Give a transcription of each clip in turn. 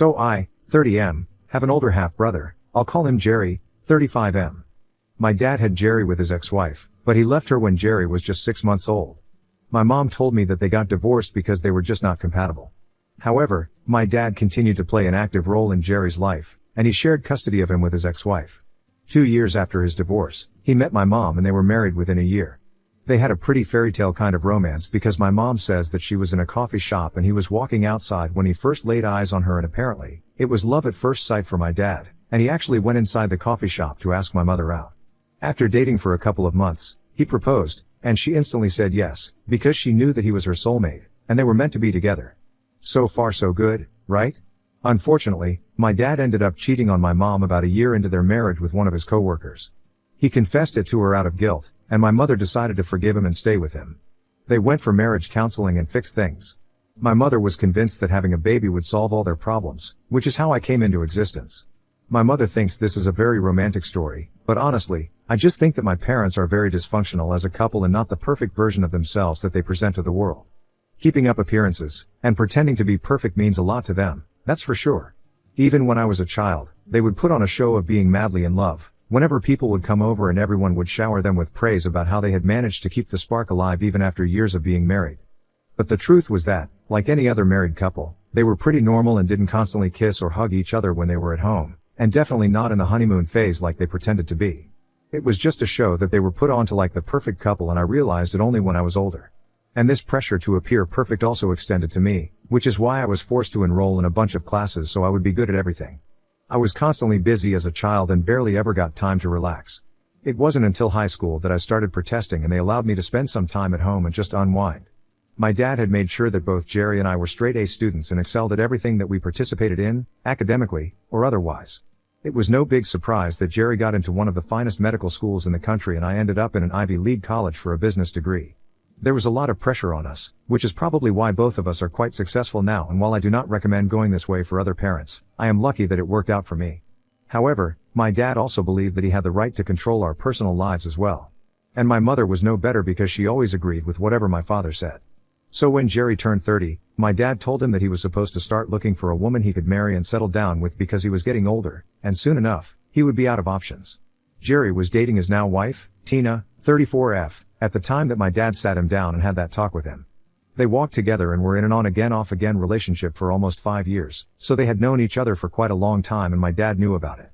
So I, 30M, have an older half-brother. I'll call him Jerry, 35M. My dad had Jerry with his ex-wife, but he left her when Jerry was just 6 months old. My mom told me that they got divorced because they were just not compatible. However, my dad continued to play an active role in Jerry's life, and he shared custody of him with his ex-wife. 2 years after his divorce, he met my mom and they were married within a year. They had a pretty fairy tale kind of romance because my mom says that she was in a coffee shop and he was walking outside when he first laid eyes on her, and apparently, it was love at first sight for my dad, and he actually went inside the coffee shop to ask my mother out. After dating for a couple of months, he proposed, and she instantly said yes, because she knew that he was her soulmate, and they were meant to be together. So far so good, right? Unfortunately, my dad ended up cheating on my mom about a year into their marriage with one of his coworkers. He confessed it to her out of guilt, and my mother decided to forgive him and stay with him. They went for marriage counseling and fixed things. My mother was convinced that having a baby would solve all their problems, which is how I came into existence. My mother thinks this is a very romantic story, but honestly, I just think that my parents are very dysfunctional as a couple and not the perfect version of themselves that they present to the world. Keeping up appearances, and pretending to be perfect means a lot to them, that's for sure. Even when I was a child, they would put on a show of being madly in love, whenever people would come over and everyone would shower them with praise about how they had managed to keep the spark alive even after years of being married. But the truth was that, like any other married couple, they were pretty normal and didn't constantly kiss or hug each other when they were at home, and definitely not in the honeymoon phase like they pretended to be. It was just a show that they were put on to like the perfect couple, and I realized it only when I was older. And this pressure to appear perfect also extended to me, which is why I was forced to enroll in a bunch of classes so I would be good at everything. I was constantly busy as a child and barely ever got time to relax. It wasn't until high school that I started protesting and they allowed me to spend some time at home and just unwind. My dad had made sure that both Jerry and I were straight A students and excelled at everything that we participated in, academically, or otherwise. It was no big surprise that Jerry got into one of the finest medical schools in the country and I ended up in an Ivy League college for a business degree. There was a lot of pressure on us, which is probably why both of us are quite successful now, and while I do not recommend going this way for other parents, I am lucky that it worked out for me. However, my dad also believed that he had the right to control our personal lives as well. And my mother was no better because she always agreed with whatever my father said. So when Jerry turned 30, my dad told him that he was supposed to start looking for a woman he could marry and settle down with because he was getting older, and soon enough, he would be out of options. Jerry was dating his now wife, Tina, 34F, at the time that my dad sat him down and had that talk with him. They walked together and were in an on-again off-again relationship for almost 5 years, so they had known each other for quite a long time and my dad knew about it.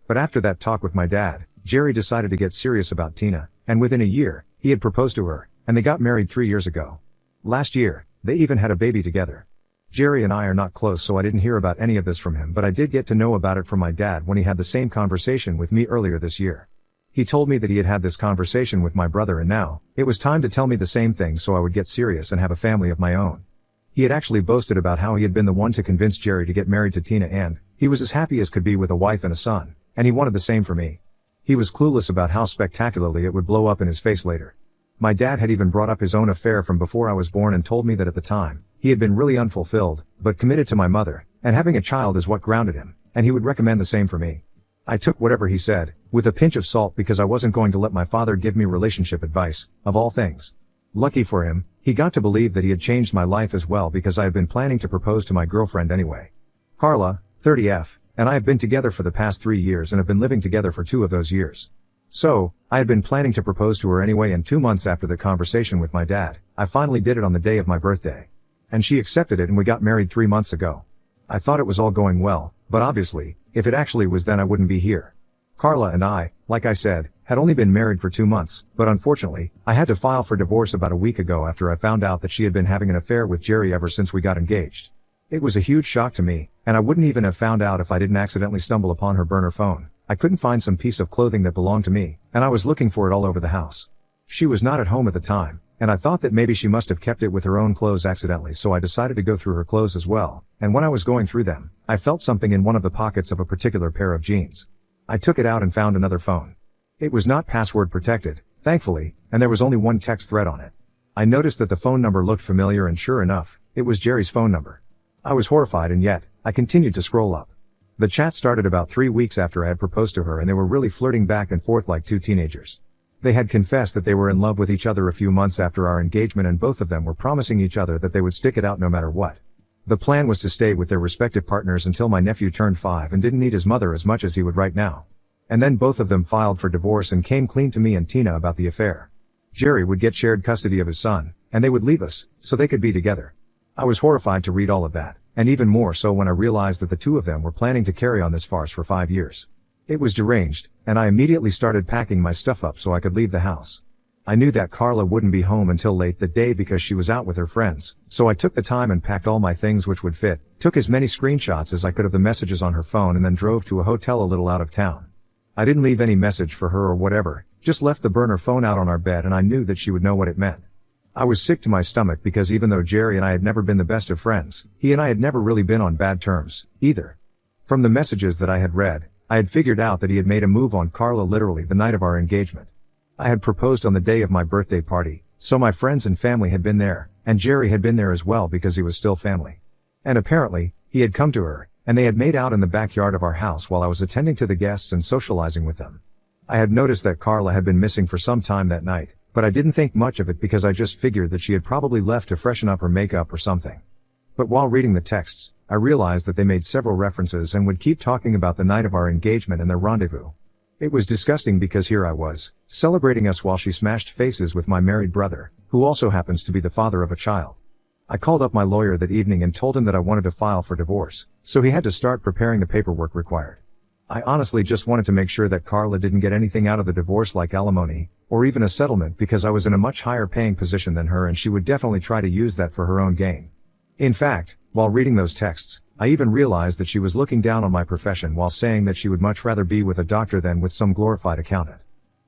But after that talk with my dad, Jerry decided to get serious about Tina, and within a year, he had proposed to her, and they got married 3 years ago. Last year, they even had a baby together. Jerry and I are not close, so I didn't hear about any of this from him, but I did get to know about it from my dad when he had the same conversation with me earlier this year. He told me that he had had this conversation with my brother and now, it was time to tell me the same thing so I would get serious and have a family of my own. He had actually boasted about how he had been the one to convince Jerry to get married to Tina and, he was as happy as could be with a wife and a son, and he wanted the same for me. He was clueless about how spectacularly it would blow up in his face later. My dad had even brought up his own affair from before I was born and told me that at the time, he had been really unfulfilled, but committed to my mother, and having a child is what grounded him, and he would recommend the same for me. I took whatever he said, with a pinch of salt, because I wasn't going to let my father give me relationship advice, of all things. Lucky for him, he got to believe that he had changed my life as well because I had been planning to propose to my girlfriend anyway. Carla, 30F, and I have been together for the past 3 years and have been living together for 2 of those years. So, I had been planning to propose to her anyway, and 2 months after the conversation with my dad, I finally did it on the day of my birthday. And she accepted it and we got married 3 months ago. I thought it was all going well, but obviously, if it actually was, then I wouldn't be here. Carla and I, like I said, had only been married for 2 months, but unfortunately, I had to file for divorce about a week ago after I found out that she had been having an affair with Jerry ever since we got engaged. It was a huge shock to me, and I wouldn't even have found out if I didn't accidentally stumble upon her burner phone. I couldn't find some piece of clothing that belonged to me, and I was looking for it all over the house. She was not at home at the time, and I thought that maybe she must have kept it with her own clothes accidentally, so I decided to go through her clothes as well, and when I was going through them, I felt something in one of the pockets of a particular pair of jeans. I took it out and found another phone. It was not password protected, thankfully, and there was only one text thread on it. I noticed that the phone number looked familiar, and sure enough, it was Jerry's phone number. I was horrified, and yet, I continued to scroll up. The chat started about 3 weeks after I had proposed to her, and they were really flirting back and forth like 2 teenagers. They had confessed that they were in love with each other a few months after our engagement, and both of them were promising each other that they would stick it out no matter what. The plan was to stay with their respective partners until my nephew turned 5 and didn't need his mother as much as he would right now. And then both of them filed for divorce and came clean to me and Tina about the affair. Jerry would get shared custody of his son, and they would leave us, so they could be together. I was horrified to read all of that, and even more so when I realized that the two of them were planning to carry on this farce for 5 years. It was deranged, and I immediately started packing my stuff up so I could leave the house. I knew that Carla wouldn't be home until late that day because she was out with her friends, so I took the time and packed all my things which would fit, took as many screenshots as I could of the messages on her phone and then drove to a hotel a little out of town. I didn't leave any message for her or whatever, just left the burner phone out on our bed and I knew that she would know what it meant. I was sick to my stomach because even though Jerry and I had never been the best of friends, he and I had never really been on bad terms, either. From the messages that I had read, I had figured out that he had made a move on Carla literally the night of our engagement. I had proposed on the day of my birthday party, so my friends and family had been there, and Jerry had been there as well because he was still family. And apparently, he had come to her, and they had made out in the backyard of our house while I was attending to the guests and socializing with them. I had noticed that Carla had been missing for some time that night, but I didn't think much of it because I just figured that she had probably left to freshen up her makeup or something. But while reading the texts, I realized that they made several references and would keep talking about the night of our engagement and their rendezvous. It was disgusting because here I was, celebrating us while she smashed faces with my married brother, who also happens to be the father of a child. I called up my lawyer that evening and told him that I wanted to file for divorce, so he had to start preparing the paperwork required. I honestly just wanted to make sure that Carla didn't get anything out of the divorce like alimony, or even a settlement because I was in a much higher paying position than her and she would definitely try to use that for her own gain. In fact, while reading those texts, I even realized that she was looking down on my profession while saying that she would much rather be with a doctor than with some glorified accountant.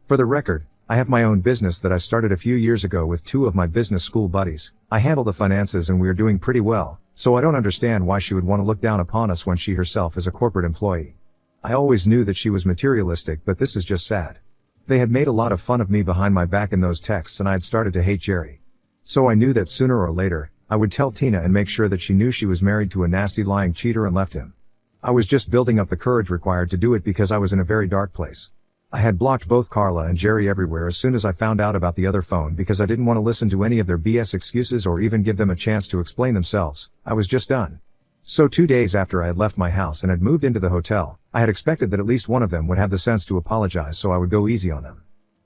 For the record, I have my own business that I started a few years ago with two of my business school buddies. I handle the finances and we are doing pretty well, so I don't understand why she would want to look down upon us when she herself is a corporate employee. I always knew that she was materialistic, but this is just sad. They had made a lot of fun of me behind my back in those texts and I had started to hate Jerry. So I knew that sooner or later, I would tell Tina and make sure that she knew she was married to a nasty lying cheater and left him. I was just building up the courage required to do it because I was in a very dark place. I had blocked both Carla and Jerry everywhere as soon as I found out about the other phone because I didn't want to listen to any of their BS excuses or even give them a chance to explain themselves. I was just done. So 2 days after I had left my house and had moved into the hotel, I had expected that at least one of them would have the sense to apologize so I would go easy on them.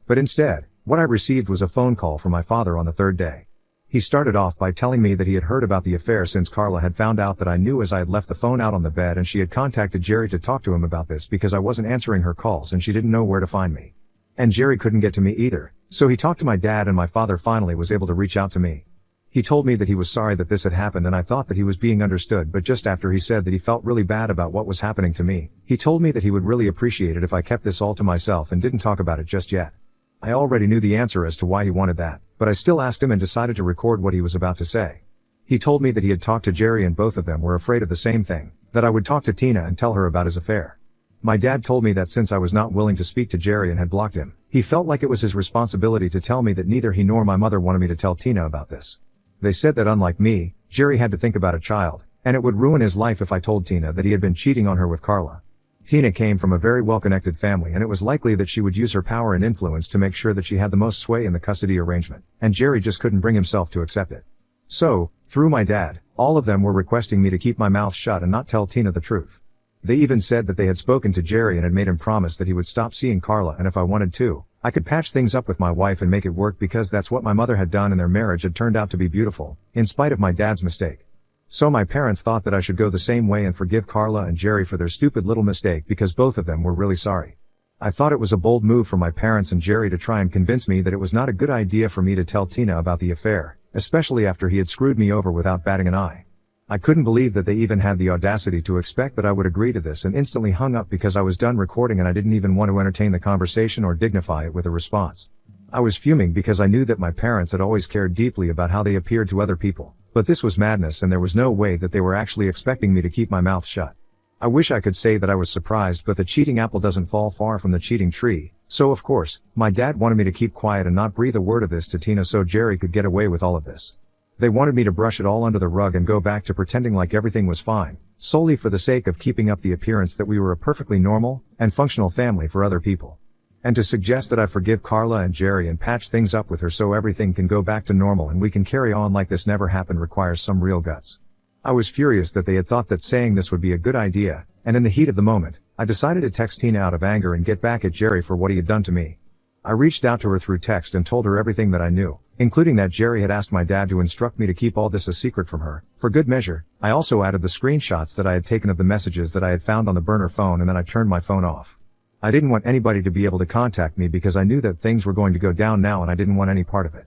But instead, what I received was a phone call from my father on the third day. He started off by telling me that he had heard about the affair since Carla had found out that I knew as I had left the phone out on the bed and she had contacted Jerry to talk to him about this because I wasn't answering her calls and she didn't know where to find me. And Jerry couldn't get to me either, so he talked to my dad and my father finally was able to reach out to me. He told me that he was sorry that this had happened and I thought that he was being understood, but just after he said that he felt really bad about what was happening to me, he told me that he would really appreciate it if I kept this all to myself and didn't talk about it just yet. I already knew the answer as to why he wanted that, but I still asked him and decided to record what he was about to say. He told me that he had talked to Jerry and both of them were afraid of the same thing, that I would talk to Tina and tell her about his affair. My dad told me that since I was not willing to speak to Jerry and had blocked him, he felt like it was his responsibility to tell me that neither he nor my mother wanted me to tell Tina about this. They said that unlike me, Jerry had to think about a child, and it would ruin his life if I told Tina that he had been cheating on her with Carla. Tina came from a very well-connected family and it was likely that she would use her power and influence to make sure that she had the most sway in the custody arrangement, and Jerry just couldn't bring himself to accept it. So, through my dad, all of them were requesting me to keep my mouth shut and not tell Tina the truth. They even said that they had spoken to Jerry and had made him promise that he would stop seeing Carla and if I wanted to, I could patch things up with my wife and make it work because that's what my mother had done and their marriage had turned out to be beautiful, in spite of my dad's mistake. So my parents thought that I should go the same way and forgive Carla and Jerry for their stupid little mistake because both of them were really sorry. I thought it was a bold move from my parents and Jerry to try and convince me that it was not a good idea for me to tell Tina about the affair, especially after he had screwed me over without batting an eye. I couldn't believe that they even had the audacity to expect that I would agree to this and instantly hung up because I was done recording and I didn't even want to entertain the conversation or dignify it with a response. I was fuming because I knew that my parents had always cared deeply about how they appeared to other people. But this was madness and there was no way that they were actually expecting me to keep my mouth shut. I wish I could say that I was surprised, but the cheating apple doesn't fall far from the cheating tree, so of course, my dad wanted me to keep quiet and not breathe a word of this to Tina so Jerry could get away with all of this. They wanted me to brush it all under the rug and go back to pretending like everything was fine, solely for the sake of keeping up the appearance that we were a perfectly normal and functional family for other people. And to suggest that I forgive Carla and Jerry and patch things up with her so everything can go back to normal and we can carry on like this never happened requires some real guts. I was furious that they had thought that saying this would be a good idea, and in the heat of the moment, I decided to text Tina out of anger and get back at Jerry for what he had done to me. I reached out to her through text and told her everything that I knew, including that Jerry had asked my dad to instruct me to keep all this a secret from her. For good measure, I also added the screenshots that I had taken of the messages that I had found on the burner phone, and then I turned my phone off. I didn't want anybody to be able to contact me because I knew that things were going to go down now and I didn't want any part of it.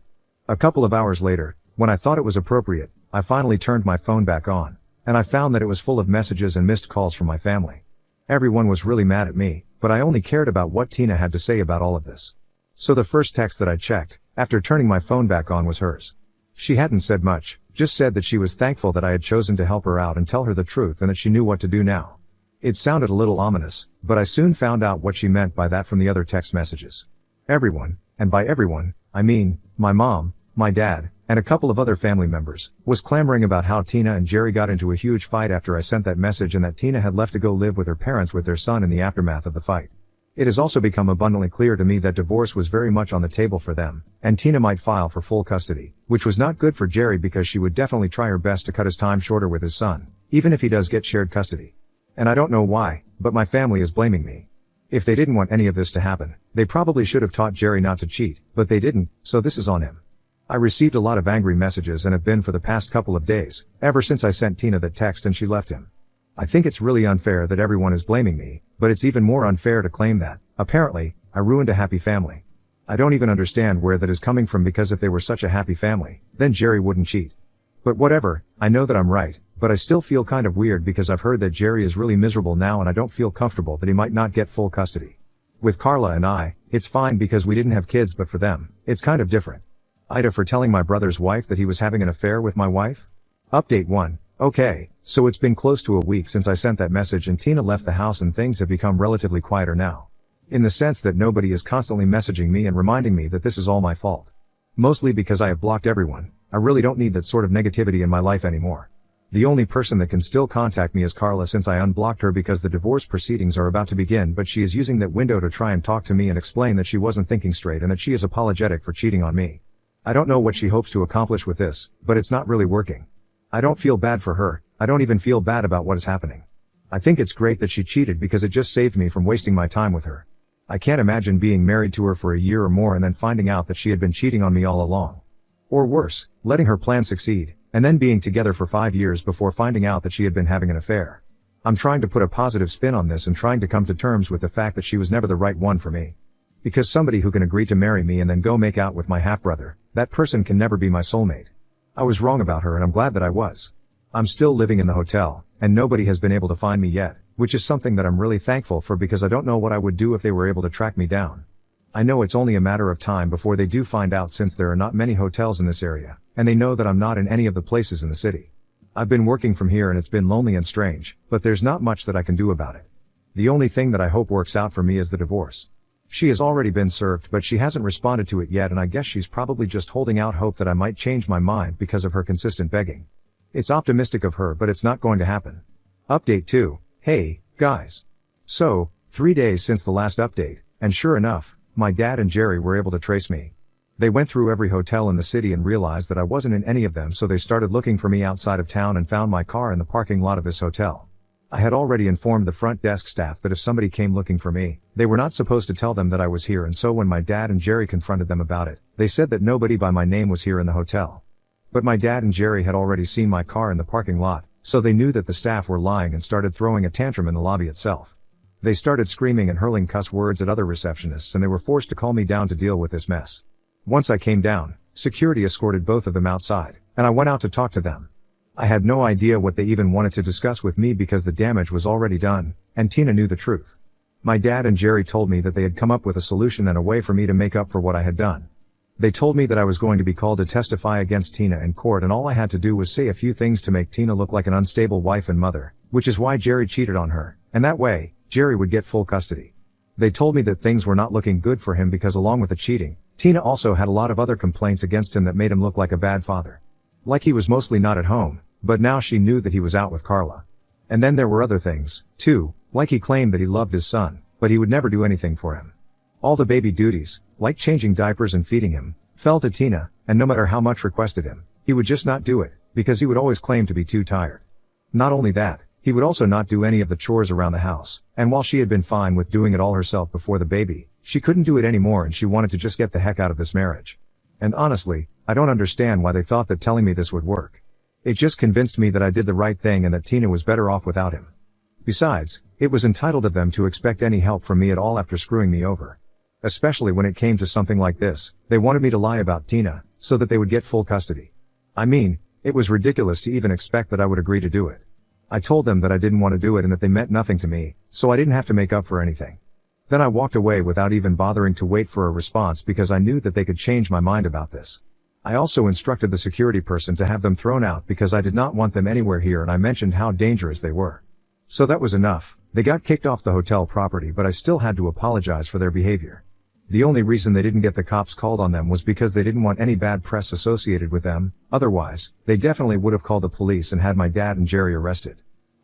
A couple of hours later, when I thought it was appropriate, I finally turned my phone back on, and I found that it was full of messages and missed calls from my family. Everyone was really mad at me, but I only cared about what Tina had to say about all of this. So the first text that I checked, after turning my phone back on, was hers. She hadn't said much, just said that she was thankful that I had chosen to help her out and tell her the truth and that she knew what to do now. It sounded a little ominous, but I soon found out what she meant by that from the other text messages. Everyone, and by everyone, I mean, my mom, my dad, and a couple of other family members, was clamoring about how Tina and Jerry got into a huge fight after I sent that message and that Tina had left to go live with her parents with their son in the aftermath of the fight. It has also become abundantly clear to me that divorce was very much on the table for them, and Tina might file for full custody, which was not good for Jerry because she would definitely try her best to cut his time shorter with his son, even if he does get shared custody. And I don't know why, but my family is blaming me. If they didn't want any of this to happen, they probably should have taught Jerry not to cheat, but they didn't, so this is on him. I received a lot of angry messages and have been for the past couple of days, ever since I sent Tina that text and she left him. I think it's really unfair that everyone is blaming me, but it's even more unfair to claim that, apparently, I ruined a happy family. I don't even understand where that is coming from, because if they were such a happy family, then Jerry wouldn't cheat. But whatever, I know that I'm right, but I still feel kind of weird because I've heard that Jerry is really miserable now and I don't feel comfortable that he might not get full custody. With Carla and I, it's fine because we didn't have kids, but for them, it's kind of different. Ida for telling my brother's wife that he was having an affair with my wife? Update 1. Okay, so it's been close to a week since I sent that message and Tina left the house and things have become relatively quieter now. In the sense that nobody is constantly messaging me and reminding me that this is all my fault. Mostly because I have blocked everyone. I really don't need that sort of negativity in my life anymore. The only person that can still contact me is Carla, since I unblocked her because the divorce proceedings are about to begin, but she is using that window to try and talk to me and explain that she wasn't thinking straight and that she is apologetic for cheating on me. I don't know what she hopes to accomplish with this, but it's not really working. I don't feel bad for her, I don't even feel bad about what is happening. I think it's great that she cheated because it just saved me from wasting my time with her. I can't imagine being married to her for a year or more and then finding out that she had been cheating on me all along. Or worse, letting her plan succeed, and then being together for 5 years before finding out that she had been having an affair. I'm trying to put a positive spin on this and trying to come to terms with the fact that she was never the right one for me. Because somebody who can agree to marry me and then go make out with my half-brother, that person can never be my soulmate. I was wrong about her and I'm glad that I was. I'm still living in the hotel, and nobody has been able to find me yet, which is something that I'm really thankful for because I don't know what I would do if they were able to track me down. I know it's only a matter of time before they do find out, since there are not many hotels in this area, and they know that I'm not in any of the places in the city. I've been working from here and it's been lonely and strange, but there's not much that I can do about it. The only thing that I hope works out for me is the divorce. She has already been served, but she hasn't responded to it yet, and I guess she's probably just holding out hope that I might change my mind because of her consistent begging. It's optimistic of her, but it's not going to happen. Update 2. Hey, guys. So, 3 days since the last update, and sure enough, my dad and Jerry were able to trace me. They went through every hotel in the city and realized that I wasn't in any of them, so they started looking for me outside of town and found my car in the parking lot of this hotel. I had already informed the front desk staff that if somebody came looking for me, they were not supposed to tell them that I was here, and so when my dad and Jerry confronted them about it, they said that nobody by my name was here in the hotel. But my dad and Jerry had already seen my car in the parking lot, so they knew that the staff were lying and started throwing a tantrum in the lobby itself. They started screaming and hurling cuss words at other receptionists, and they were forced to call me down to deal with this mess. Once I came down, security escorted both of them outside, and I went out to talk to them. I had no idea what they even wanted to discuss with me because the damage was already done, and Tina knew the truth. My dad and Jerry told me that they had come up with a solution and a way for me to make up for what I had done. They told me that I was going to be called to testify against Tina in court, and all I had to do was say a few things to make Tina look like an unstable wife and mother, which is why Jerry cheated on her, and that way, Jerry would get full custody. They told me that things were not looking good for him because along with the cheating, Tina also had a lot of other complaints against him that made him look like a bad father. Like he was mostly not at home, but now she knew that he was out with Carla. And then there were other things, too, like he claimed that he loved his son, but he would never do anything for him. All the baby duties, like changing diapers and feeding him, fell to Tina, and no matter how much requested him, he would just not do it, because he would always claim to be too tired. Not only that, he would also not do any of the chores around the house, and while she had been fine with doing it all herself before the baby, she couldn't do it anymore and she wanted to just get the heck out of this marriage. And honestly, I don't understand why they thought that telling me this would work. It just convinced me that I did the right thing and that Tina was better off without him. Besides, it was entitled of them to expect any help from me at all after screwing me over. Especially when it came to something like this, they wanted me to lie about Tina, so that they would get full custody. I mean, it was ridiculous to even expect that I would agree to do it. I told them that I didn't want to do it and that they meant nothing to me, so I didn't have to make up for anything. Then I walked away without even bothering to wait for a response because I knew that they could change my mind about this. I also instructed the security person to have them thrown out because I did not want them anywhere here and I mentioned how dangerous they were. So that was enough. They got kicked off the hotel property but I still had to apologize for their behavior. The only reason they didn't get the cops called on them was because they didn't want any bad press associated with them, otherwise, they definitely would have called the police and had my dad and Jerry arrested.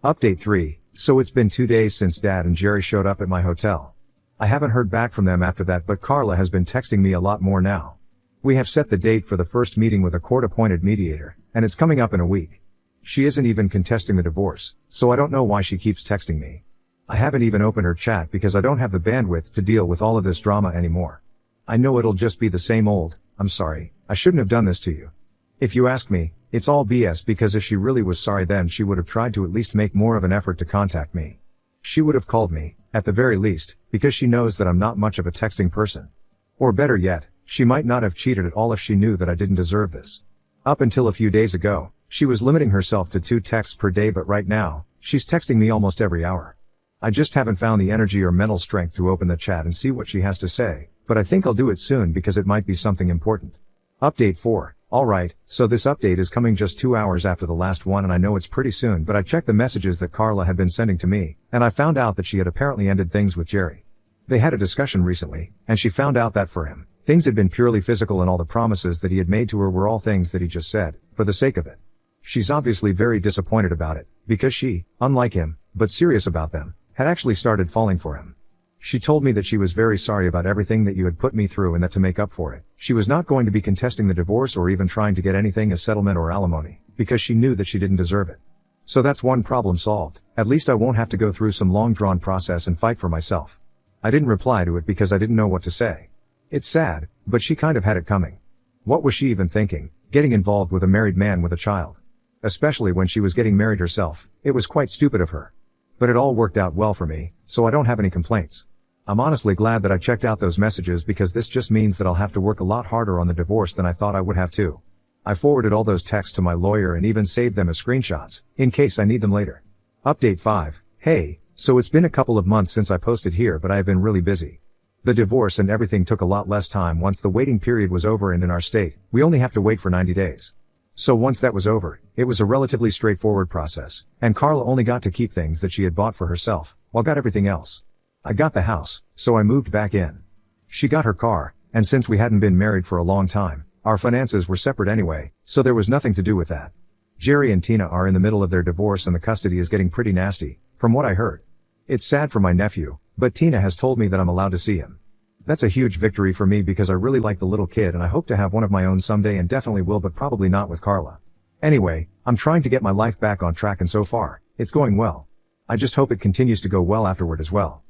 Update 3. So it's been 2 days since Dad and Jerry showed up at my hotel. I haven't heard back from them after that but Carla has been texting me a lot more now. We have set the date for the first meeting with a court-appointed mediator, and it's coming up in a week. She isn't even contesting the divorce, so I don't know why she keeps texting me. I haven't even opened her chat because I don't have the bandwidth to deal with all of this drama anymore. I know it'll just be the same old, I'm sorry, I shouldn't have done this to you. If you ask me, it's all BS because if she really was sorry then she would have tried to at least make more of an effort to contact me. She would have called me, at the very least, because she knows that I'm not much of a texting person. Or better yet, she might not have cheated at all if she knew that I didn't deserve this. Up until a few days ago, she was limiting herself to 2 texts per day but right now, she's texting me almost every hour. I just haven't found the energy or mental strength to open the chat and see what she has to say, but I think I'll do it soon because it might be something important. Update 4. Alright, so this update is coming just 2 hours after the last one and I know it's pretty soon but I checked the messages that Carla had been sending to me, and I found out that she had apparently ended things with Jerry. They had a discussion recently, and she found out that for him, things had been purely physical and all the promises that he had made to her were all things that he just said, for the sake of it. She's obviously very disappointed about it, because she, unlike him, but serious about them, had actually started falling for him. She told me that she was very sorry about everything that you had put me through and that to make up for it, she was not going to be contesting the divorce or even trying to get anything as settlement or alimony, because she knew that she didn't deserve it. So that's one problem solved, at least I won't have to go through some long-drawn process and fight for myself. I didn't reply to it because I didn't know what to say. It's sad, but she kind of had it coming. What was she even thinking, getting involved with a married man with a child? Especially when she was getting married herself, it was quite stupid of her. But it all worked out well for me, so I don't have any complaints. I'm honestly glad that I checked out those messages because this just means that I'll have to work a lot harder on the divorce than I thought I would have to. I forwarded all those texts to my lawyer and even saved them as screenshots, in case I need them later. Update 5. Hey, so it's been a couple of months since I posted here but I have been really busy. The divorce and everything took a lot less time once the waiting period was over and in our state, we only have to wait for 90 days. So once that was over, it was a relatively straightforward process, and Carla only got to keep things that she had bought for herself, while got everything else. I got the house, so I moved back in. She got her car, and since we hadn't been married for a long time, our finances were separate anyway, so there was nothing to do with that. Jerry and Tina are in the middle of their divorce and the custody is getting pretty nasty, from what I heard. It's sad for my nephew, but Tina has told me that I'm allowed to see him. That's a huge victory for me because I really like the little kid and I hope to have one of my own someday and definitely will but probably not with Carla. Anyway, I'm trying to get my life back on track and so far, it's going well. I just hope it continues to go well afterward as well.